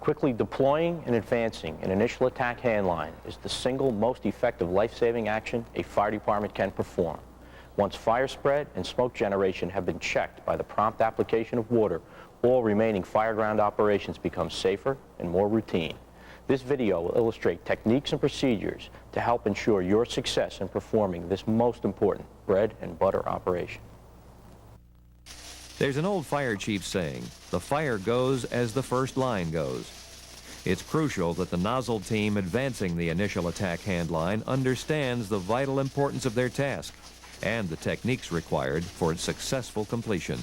Quickly deploying and advancing an initial attack handline is the single most effective life-saving action a fire department can perform. Once fire spread and smoke generation have been checked by the prompt application of water, all remaining fireground operations become safer and more routine. This video will illustrate techniques and procedures to help ensure your success in performing this most important bread and butter operation. There's an old fire chief saying, "The fire goes as the first line goes." It's crucial that the nozzle team advancing the initial attack handline understands the vital importance of their task and the techniques required for its successful completion.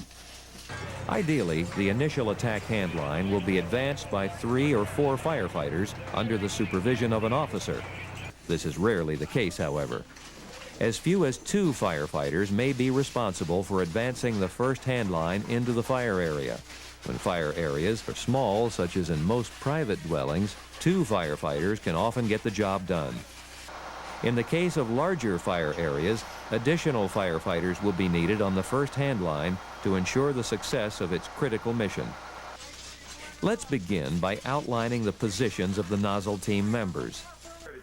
Ideally, the initial attack handline will be advanced by 3 or 4 firefighters under the supervision of an officer. This is rarely the case, however. As few as 2 firefighters may be responsible for advancing the first handline into the fire area. When fire areas are small, such as in most private dwellings, 2 firefighters can often get the job done. In the case of larger fire areas, additional firefighters will be needed on the first handline to ensure the success of its critical mission. Let's begin by outlining the positions of the nozzle team members.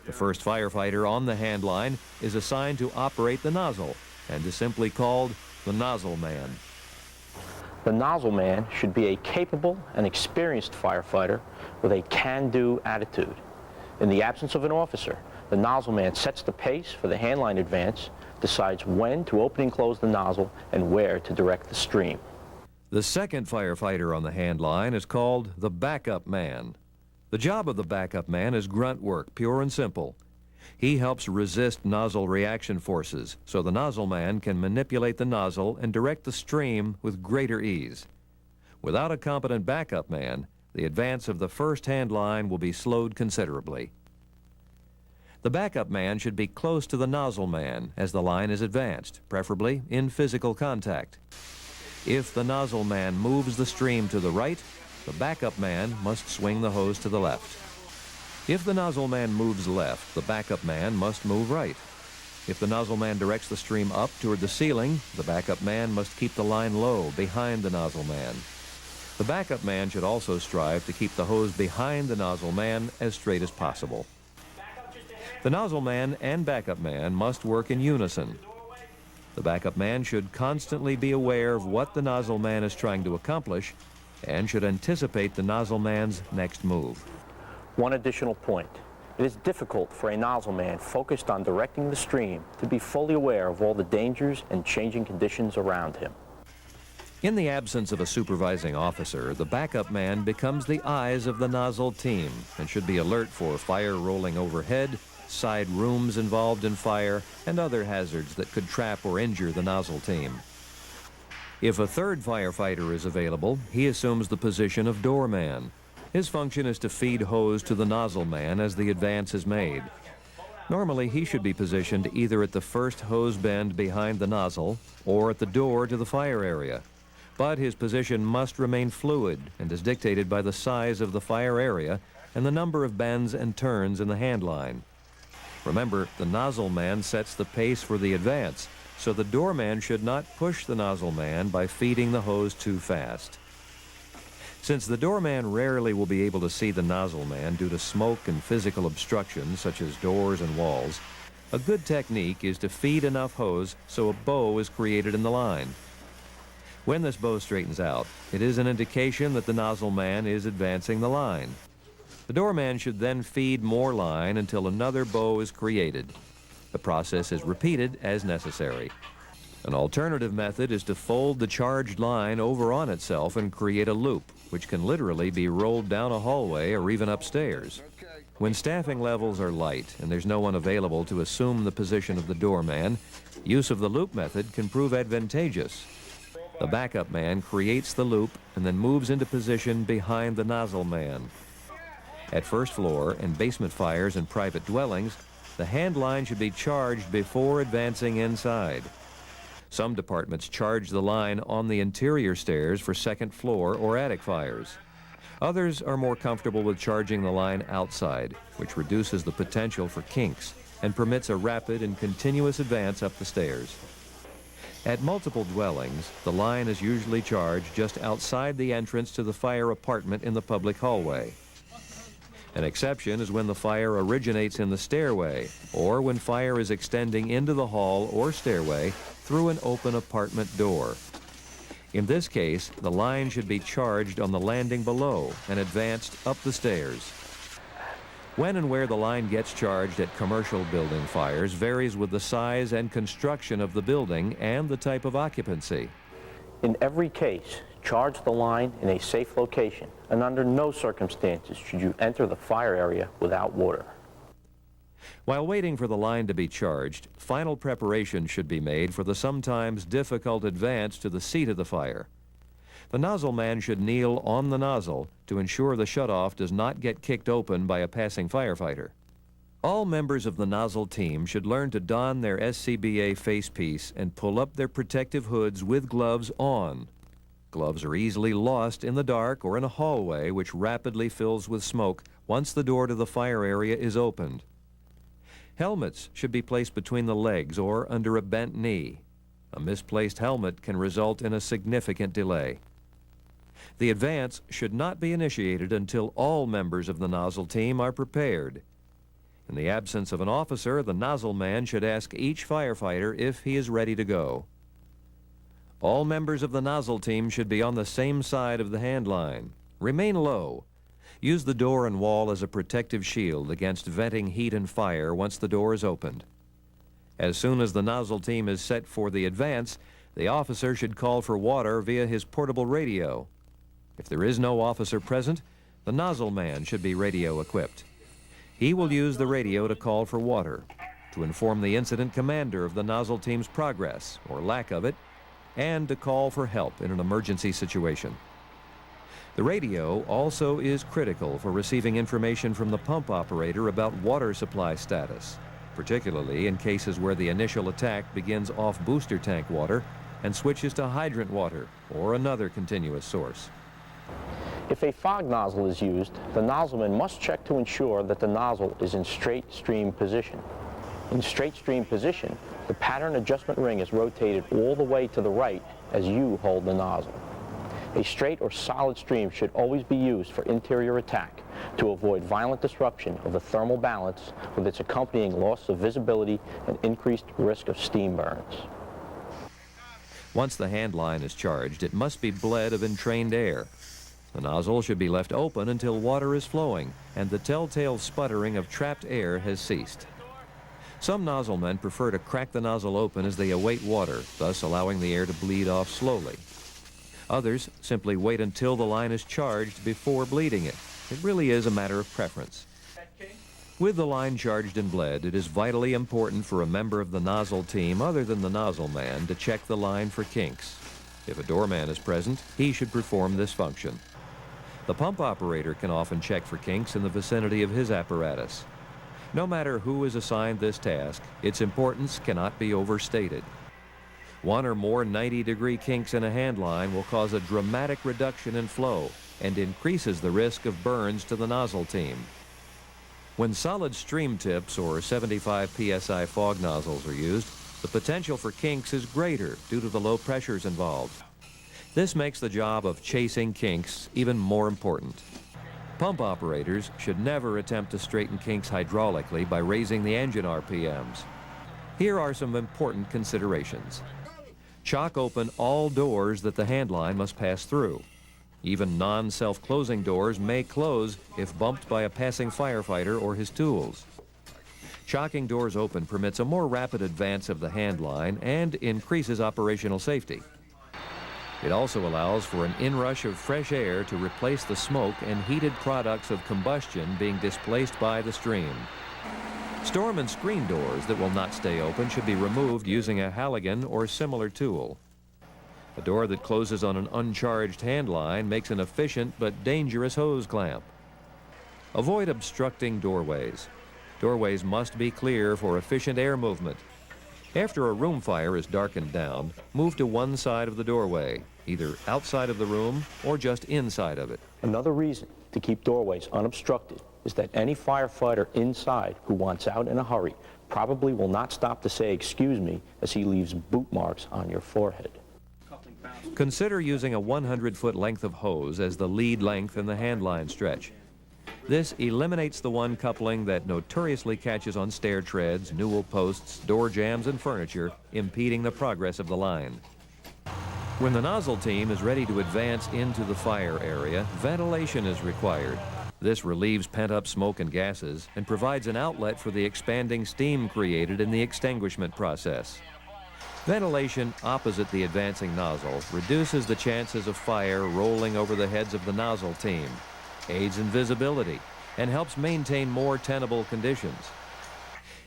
The first firefighter on the handline is assigned to operate the nozzle and is simply called the nozzle man. The nozzle man should be a capable and experienced firefighter with a can-do attitude. In the absence of an officer, the nozzle man sets the pace for the handline advance, decides when to open and close the nozzle, and where to direct the stream. The second firefighter on the handline is called the backup man. The job of the backup man is grunt work, pure and simple. He helps resist nozzle reaction forces, so the nozzle man can manipulate the nozzle and direct the stream with greater ease. Without a competent backup man, the advance of the first handline will be slowed considerably. The backup man should be close to the nozzle man as the line is advanced, preferably in physical contact. If the nozzle man moves the stream to the right, the backup man must swing the hose to the left. If the nozzle man moves left, the backup man must move right. If the nozzle man directs the stream up toward the ceiling, the backup man must keep the line low behind the nozzle man. The backup man should also strive to keep the hose behind the nozzle man as straight as possible. The nozzle man and backup man must work in unison. The backup man should constantly be aware of what the nozzle man is trying to accomplish and should anticipate the nozzle man's next move. One additional point. It is difficult for a nozzle man focused on directing the stream to be fully aware of all the dangers and changing conditions around him. In the absence of a supervising officer, the backup man becomes the eyes of the nozzle team and should be alert for fire rolling overhead, side rooms involved in fire, and other hazards that could trap or injure the nozzle team. If a third firefighter is available, he assumes the position of doorman. His function is to feed hose to the nozzle man as the advance is made. Normally, he should be positioned either at the first hose bend behind the nozzle or at the door to the fire area. But his position must remain fluid and is dictated by the size of the fire area and the number of bends and turns in the handline. Remember, the nozzle man sets the pace for the advance, so the doorman should not push the nozzle man by feeding the hose too fast. Since the doorman rarely will be able to see the nozzle man due to smoke and physical obstructions such as doors and walls, a good technique is to feed enough hose so a bow is created in the line. When this bow straightens out, it is an indication that the nozzle man is advancing the line. The doorman should then feed more line until another bow is created. The process is repeated as necessary. An alternative method is to fold the charged line over on itself and create a loop, which can literally be rolled down a hallway or even upstairs. When staffing levels are light and there's no one available to assume the position of the doorman, use of the loop method can prove advantageous. The backup man creates the loop and then moves into position behind the nozzle man. At first floor and basement fires in private dwellings, the handline should be charged before advancing inside. Some departments charge the line on the interior stairs for second floor or attic fires. Others are more comfortable with charging the line outside, which reduces the potential for kinks and permits a rapid and continuous advance up the stairs. At multiple dwellings, the line is usually charged just outside the entrance to the fire apartment in the public hallway. An exception is when the fire originates in the stairway or when fire is extending into the hall or stairway through an open apartment door. In this case, the line should be charged on the landing below and advanced up the stairs. When and where the line gets charged at commercial building fires varies with the size and construction of the building and the type of occupancy. In every case, charge the line in a safe location, and under no circumstances should you enter the fire area without water. While waiting for the line to be charged, final preparation should be made for the sometimes difficult advance to the seat of the fire. The nozzle man should kneel on the nozzle to ensure the shutoff does not get kicked open by a passing firefighter. All members of the nozzle team should learn to don their SCBA facepiece and pull up their protective hoods with gloves on. Gloves are easily lost in the dark or in a hallway which rapidly fills with smoke once the door to the fire area is opened. Helmets should be placed between the legs or under a bent knee. A misplaced helmet can result in a significant delay. The advance should not be initiated until all members of the nozzle team are prepared. In the absence of an officer, the nozzle man should ask each firefighter if he is ready to go. All members of the nozzle team should be on the same side of the hand line. Remain low. Use the door and wall as a protective shield against venting heat and fire once the door is opened. As soon as the nozzle team is set for the advance, the officer should call for water via his portable radio. If there is no officer present, the nozzle man should be radio equipped. He will use the radio to call for water, to inform the incident commander of the nozzle team's progress, or lack of it, and to call for help in an emergency situation. The radio also is critical for receiving information from the pump operator about water supply status, particularly in cases where the initial attack begins off booster tank water and switches to hydrant water or another continuous source. If a fog nozzle is used, the nozzleman must check to ensure that the nozzle is in straight stream position. In straight stream position, the pattern adjustment ring is rotated all the way to the right as you hold the nozzle. A straight or solid stream should always be used for interior attack to avoid violent disruption of the thermal balance with its accompanying loss of visibility and increased risk of steam burns. Once the hand line is charged, it must be bled of entrained air. The nozzle should be left open until water is flowing and the telltale sputtering of trapped air has ceased. Some nozzle men prefer to crack the nozzle open as they await water, thus allowing the air to bleed off slowly. Others simply wait until the line is charged before bleeding it. It really is a matter of preference. With the line charged and bled, it is vitally important for a member of the nozzle team other than the nozzle man to check the line for kinks. If a doorman is present, he should perform this function. The pump operator can often check for kinks in the vicinity of his apparatus. No matter who is assigned this task, its importance cannot be overstated. One or more 90-degree kinks in a hand line will cause a dramatic reduction in flow and increases the risk of burns to the nozzle team. When solid stream tips or 75 psi fog nozzles are used, the potential for kinks is greater due to the low pressures involved. This makes the job of chasing kinks even more important. Pump operators should never attempt to straighten kinks hydraulically by raising the engine RPMs. Here are some important considerations. Chock open all doors that the hand line must pass through. Even non-self-closing doors may close if bumped by a passing firefighter or his tools. Chocking doors open permits a more rapid advance of the hand line and increases operational safety. It also allows for an inrush of fresh air to replace the smoke and heated products of combustion being displaced by the stream. Storm and screen doors that will not stay open should be removed using a Halligan or similar tool. A door that closes on an uncharged hand line makes an efficient but dangerous hose clamp. Avoid obstructing doorways. Doorways must be clear for efficient air movement. After a room fire is darkened down, move to one side of the doorway, either outside of the room or just inside of it. Another reason to keep doorways unobstructed is that any firefighter inside who wants out in a hurry probably will not stop to say excuse me as he leaves boot marks on your forehead. Consider using a 100-foot length of hose as the lead length in the hand line stretch. This eliminates the one coupling that notoriously catches on stair treads, newel posts, door jambs, and furniture, impeding the progress of the line. When the nozzle team is ready to advance into the fire area, ventilation is required. This relieves pent-up smoke and gases and provides an outlet for the expanding steam created in the extinguishment process. Ventilation opposite the advancing nozzle reduces the chances of fire rolling over the heads of the nozzle team, aids in visibility, and helps maintain more tenable conditions.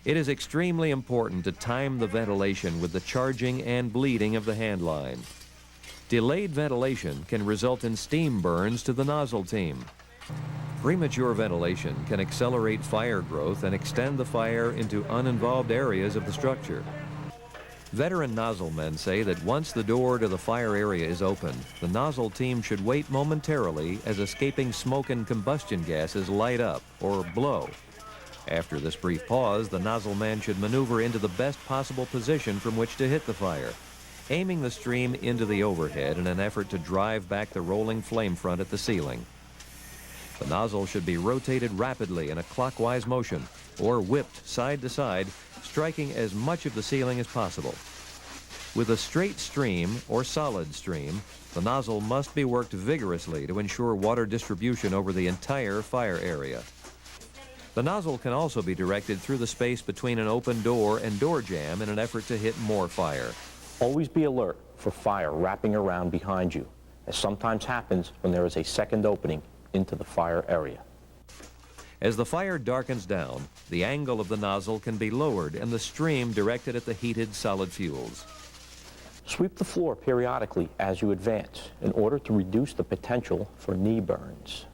It is extremely important to time the ventilation with the charging and bleeding of the hand line. Delayed ventilation can result in steam burns to the nozzle team. Premature ventilation can accelerate fire growth and extend the fire into uninvolved areas of the structure. Veteran nozzle men say that once the door to the fire area is open, the nozzle team should wait momentarily as escaping smoke and combustion gases light up or blow. After this brief pause, the nozzle man should maneuver into the best possible position from which to hit the fire, aiming the stream into the overhead in an effort to drive back the rolling flame front at the ceiling. The nozzle should be rotated rapidly in a clockwise motion or whipped side to side, striking as much of the ceiling as possible. With a straight stream or solid stream, the nozzle must be worked vigorously to ensure water distribution over the entire fire area. The nozzle can also be directed through the space between an open door and door jamb in an effort to hit more fire. Always be alert for fire wrapping around behind you, as sometimes happens when there is a second opening into the fire area. As the fire darkens down, the angle of the nozzle can be lowered and the stream directed at the heated solid fuels. Sweep the floor periodically as you advance in order to reduce the potential for knee burns.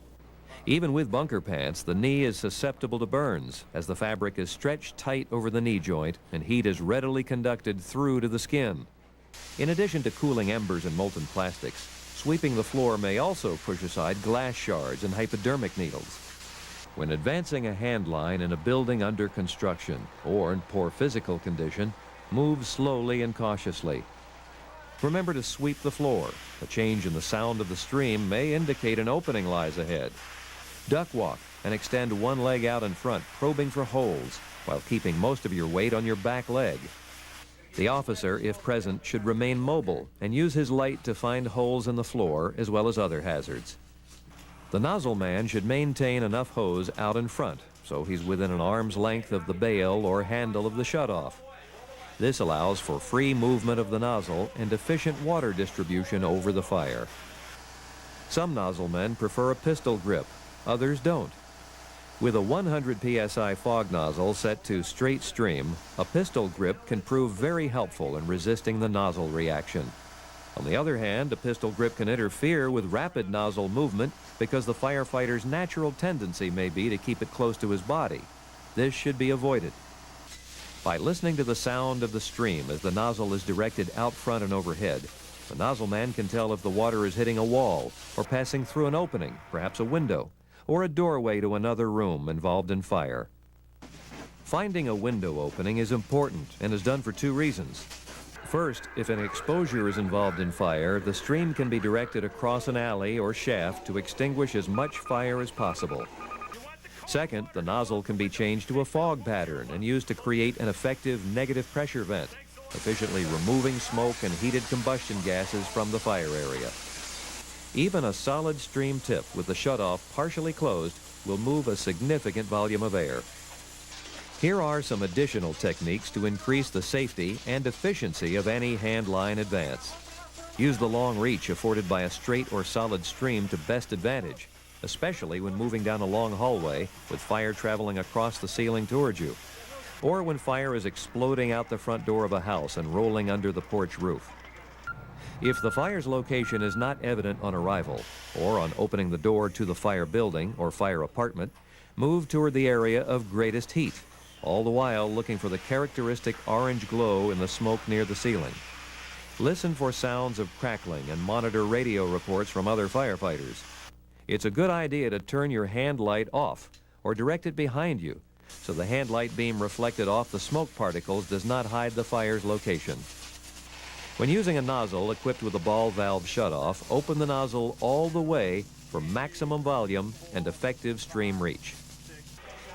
Even with bunker pants, the knee is susceptible to burns as the fabric is stretched tight over the knee joint and heat is readily conducted through to the skin. In addition to cooling embers and molten plastics, sweeping the floor may also push aside glass shards and hypodermic needles. When advancing a hand line in a building under construction or in poor physical condition, move slowly and cautiously. Remember to sweep the floor. A change in the sound of the stream may indicate an opening lies ahead. Duck walk and extend one leg out in front, probing for holes, while keeping most of your weight on your back leg. The officer, if present, should remain mobile and use his light to find holes in the floor as well as other hazards. The nozzle man should maintain enough hose out in front so he's within an arm's length of the bail or handle of the shutoff. This allows for free movement of the nozzle and efficient water distribution over the fire. Some nozzle men prefer a pistol grip, others don't. With a 100 psi fog nozzle set to straight stream, a pistol grip can prove very helpful in resisting the nozzle reaction. On the other hand, a pistol grip can interfere with rapid nozzle movement because the firefighter's natural tendency may be to keep it close to his body. This should be avoided. By listening to the sound of the stream as the nozzle is directed out front and overhead, the nozzle man can tell if the water is hitting a wall or passing through an opening, perhaps a window, or a doorway to another room involved in fire. Finding a window opening is important and is done for two reasons. First, if an exposure is involved in fire, the stream can be directed across an alley or shaft to extinguish as much fire as possible. Second, the nozzle can be changed to a fog pattern and used to create an effective negative pressure vent, efficiently removing smoke and heated combustion gases from the fire area. Even a solid stream tip with the shutoff partially closed will move a significant volume of air. Here are some additional techniques to increase the safety and efficiency of any hand line advance. Use the long reach afforded by a straight or solid stream to best advantage, especially when moving down a long hallway with fire traveling across the ceiling towards you, or when fire is exploding out the front door of a house and rolling under the porch roof. If the fire's location is not evident on arrival or on opening the door to the fire building or fire apartment, move toward the area of greatest heat, all the while looking for the characteristic orange glow in the smoke near the ceiling. Listen for sounds of crackling and monitor radio reports from other firefighters. It's a good idea to turn your hand light off or direct it behind you so the hand light beam reflected off the smoke particles does not hide the fire's location. When using a nozzle equipped with a ball valve shutoff, open the nozzle all the way for maximum volume and effective stream reach.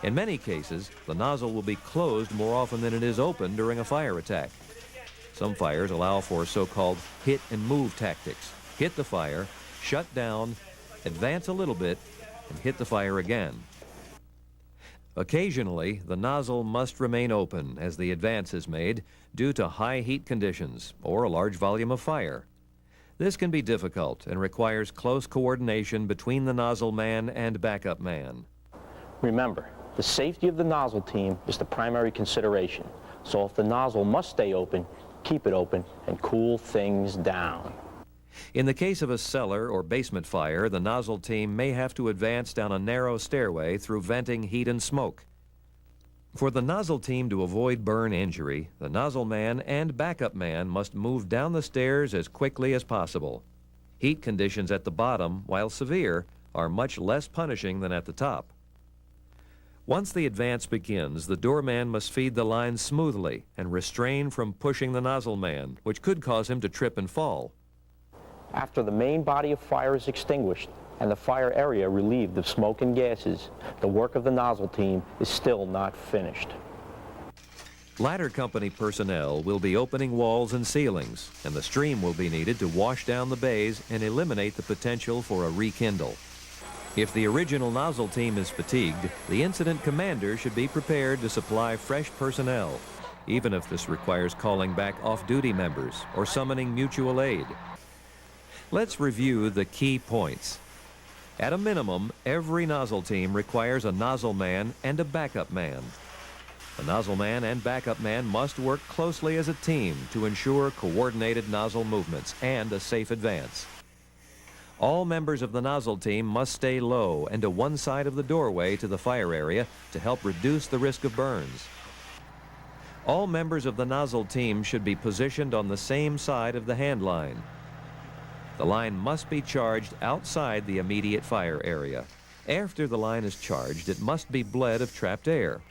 In many cases, the nozzle will be closed more often than it is open during a fire attack. Some fires allow for so-called hit and move tactics. Hit the fire, shut down, advance a little bit, and hit the fire again. Occasionally, the nozzle must remain open as the advance is made due to high heat conditions or a large volume of fire. This can be difficult and requires close coordination between the nozzle man and backup man. Remember, the safety of the nozzle team is the primary consideration. So if the nozzle must stay open, keep it open and cool things down. In the case of a cellar or basement fire, the nozzle team may have to advance down a narrow stairway through venting heat and smoke. For the nozzle team to avoid burn injury, the nozzle man and backup man must move down the stairs as quickly as possible. Heat conditions at the bottom, while severe, are much less punishing than at the top. Once the advance begins, the doorman must feed the line smoothly and restrain from pushing the nozzle man, which could cause him to trip and fall. After the main body of fire is extinguished and the fire area relieved of smoke and gases, the work of the nozzle team is still not finished. Ladder company personnel will be opening walls and ceilings, and the stream will be needed to wash down the bays and eliminate the potential for a rekindle. If the original nozzle team is fatigued, the incident commander should be prepared to supply fresh personnel, even if this requires calling back off-duty members or summoning mutual aid. Let's review the key points. At a minimum, every nozzle team requires a nozzle man and a backup man. The nozzle man and backup man must work closely as a team to ensure coordinated nozzle movements and a safe advance. All members of the nozzle team must stay low and to one side of the doorway to the fire area to help reduce the risk of burns. All members of the nozzle team should be positioned on the same side of the hand line. The line must be charged outside the immediate fire area. After the line is charged, it must be bled of trapped air.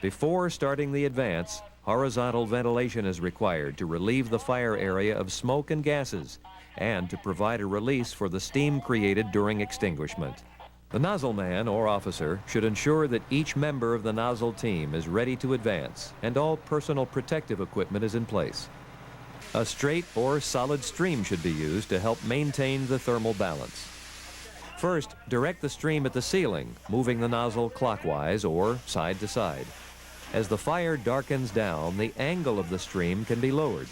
Before starting the advance, horizontal ventilation is required to relieve the fire area of smoke and gases and to provide a release for the steam created during extinguishment. The nozzle man or officer should ensure that each member of the nozzle team is ready to advance and all personal protective equipment is in place. A straight or solid stream should be used to help maintain the thermal balance. First, direct the stream at the ceiling, moving the nozzle clockwise or side to side. As the fire darkens down, the angle of the stream can be lowered.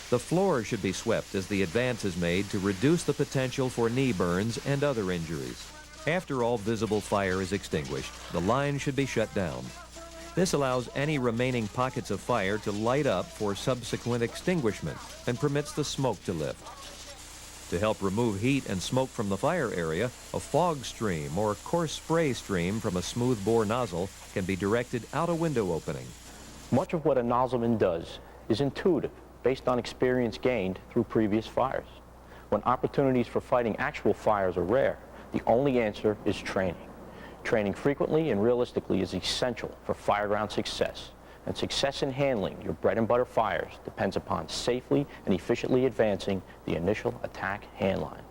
The floor should be swept as the advance is made to reduce the potential for knee burns and other injuries. After all visible fire is extinguished, the line should be shut down. This allows any remaining pockets of fire to light up for subsequent extinguishment and permits the smoke to lift. To help remove heat and smoke from the fire area, a fog stream or coarse spray stream from a smooth bore nozzle can be directed out a window opening. Much of what a nozzleman does is intuitive, based on experience gained through previous fires. When opportunities for fighting actual fires are rare, the only answer is training. Training frequently and realistically is essential for fireground success, and success in handling your bread and butter fires depends upon safely and efficiently advancing the initial attack hand line.